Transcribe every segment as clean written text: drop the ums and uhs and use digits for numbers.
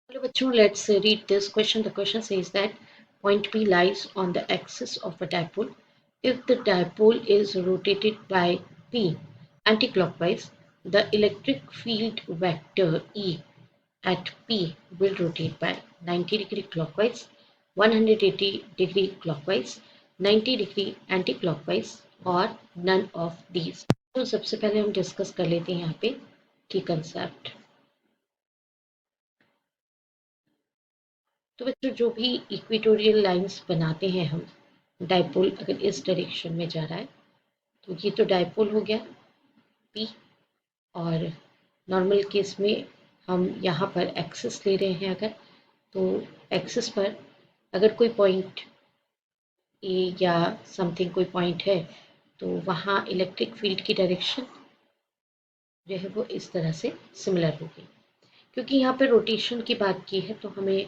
Hello bachcho, let's read this question. The question says that point P lies on the axis of a dipole. If the dipole is rotated by P anticlockwise, the electric field vector E at P will rotate by 90 degree clockwise, 180 degree clockwise, 90 degree anticlockwise और none of these. तो सबसे पहले हम discuss कर लेते हैं यहाँ पे की कंसेप्ट। तो बच्चों जो भी इक्वेटोरियल लाइंस बनाते हैं हम, डाइपोल अगर इस डायरेक्शन में जा रहा है तो ये तो डाइपोल हो गया पी, और नॉर्मल केस में हम यहाँ पर एक्सिस ले रहे हैं अगर, तो एक्सिस पर अगर कोई पॉइंट ए या समथिंग कोई पॉइंट है तो वहाँ इलेक्ट्रिक फील्ड की डायरेक्शन जो है वो इस तरह से सिमिलर होगी। क्योंकि यहाँ पर रोटेशन की बात की है तो हमें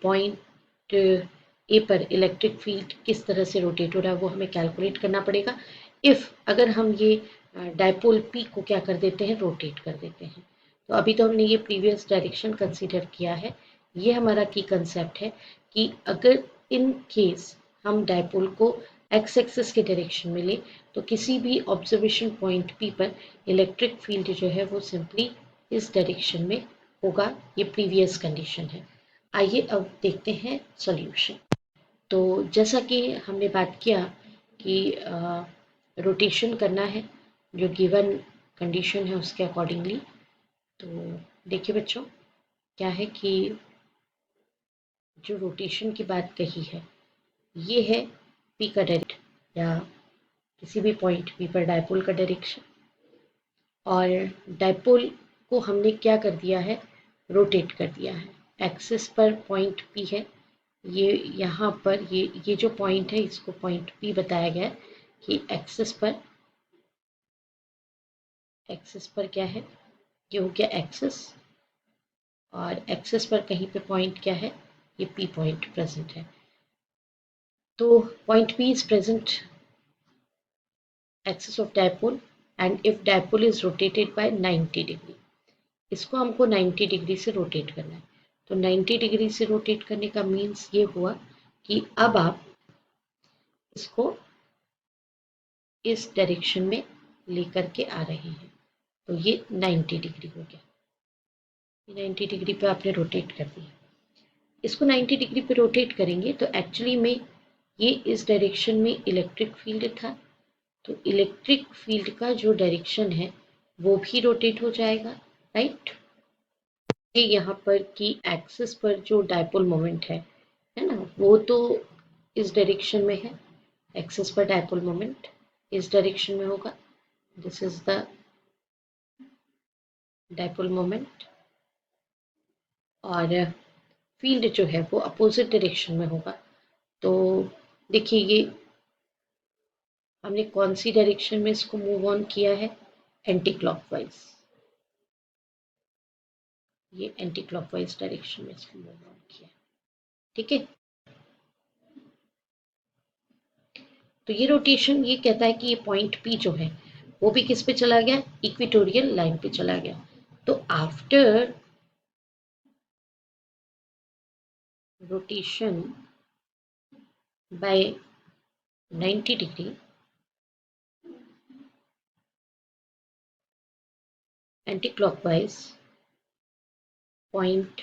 पॉइंट ए पर इलेक्ट्रिक फील्ड किस तरह से रोटेट हो रहा है वो हमें कैलकुलेट करना पड़ेगा। इफ़ अगर हम ये डाइपोल पी को क्या कर देते हैं, रोटेट कर देते हैं। तो अभी तो हमने ये प्रीवियस डायरेक्शन कंसीडर किया है। ये हमारा की कंसेप्ट है कि अगर इन केस हम डाइपोल को एक्स एक्सिस के डायरेक्शन में लें तो किसी भी ऑब्जर्वेशन पॉइंट पी पर इलेक्ट्रिक फील्ड जो है वो सिंपली इस डायरेक्शन में होगा। ये प्रीवियस कंडीशन है। आइए अब देखते हैं सॉल्यूशन। तो जैसा कि हमने बात किया कि रोटेशन करना है जो गिवन कंडीशन है उसके अकॉर्डिंगली। तो देखिए बच्चों, क्या है कि जो रोटेशन की बात कही है ये है पी का डायरेक्शन या किसी भी पॉइंट पी पर डायपोल का डायरेक्शन, और डायपोल को हमने क्या कर दिया है, रोटेट कर दिया है। एक्सिस पर पॉइंट पी है, ये यहाँ पर ये जो पॉइंट है इसको पॉइंट पी बताया गया है कि एक्सिस पर क्या है, ये हो गया एक्सिस, और एक्सिस पर कहीं पे पॉइंट क्या है, ये पी पॉइंट प्रेजेंट है। तो point P is present axis of dipole and if dipole is rotated bye 90 degree, इसको हमको 90 डिग्री से रोटेट करना है। तो 90 डिग्री से रोटेट करने का मीन्स ये हुआ कि अब आप इसको इस डायरेक्शन में लेकर के आ रहे हैं, तो ये 90 डिग्री हो गया। 90 डिग्री पे आपने रोटेट कर दिया। इसको 90 डिग्री पे रोटेट करेंगे तो एक्चुअली में ये इस डायरेक्शन में इलेक्ट्रिक फील्ड था, तो इलेक्ट्रिक फील्ड का जो डायरेक्शन है वो भी रोटेट हो जाएगा, राइट। ये यहाँ पर की एक्सिस पर जो डायपोल मोमेंट है ना, वो तो इस डायरेक्शन में है। एक्सिस पर डायपोल मोमेंट इस डायरेक्शन में होगा, this is the dipole moment, और फील्ड जो है वो अपोजिट डायरेक्शन में होगा। तो देखिए ये हमने कौन सी डायरेक्शन में इसको मूव ऑन किया है, एंटी क्लॉकवाइज। ये एंटी क्लॉकवाइज डायरेक्शन में इसको मूव ऑन किया, ठीक है। तो ये रोटेशन ये कहता है कि ये पॉइंट पी जो है वो भी किस पे चला गया, इक्वेटोरियल लाइन पे चला गया। तो after rotation bye 90 degree anti clockwise, point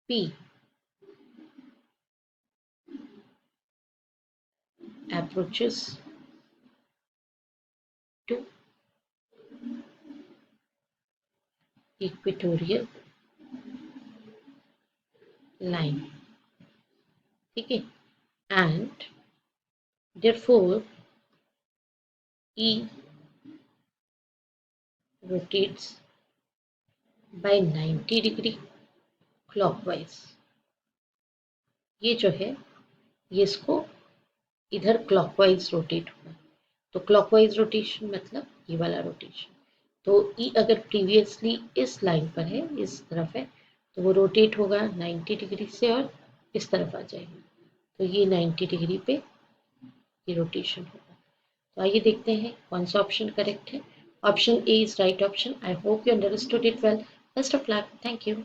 P approaches to equatorial line, ठीक है, and therefore E rotates by 90 degree clockwise। ये जो है ये इसको इधर क्लॉकवाइज रोटेट होगा। तो क्लॉकवाइज रोटेशन मतलब ये वाला रोटेशन। तो ई अगर प्रीवियसली इस लाइन पर है, इस तरफ है, तो वो रोटेट होगा 90 डिग्री से और इस तरफ आ जाएगा। तो ये 90 डिग्री पे ये रोटेशन होगा। तो आइए देखते हैं कौन सा ऑप्शन करेक्ट है। Option A is right option. I hope you understood it well. Best of luck, thank you.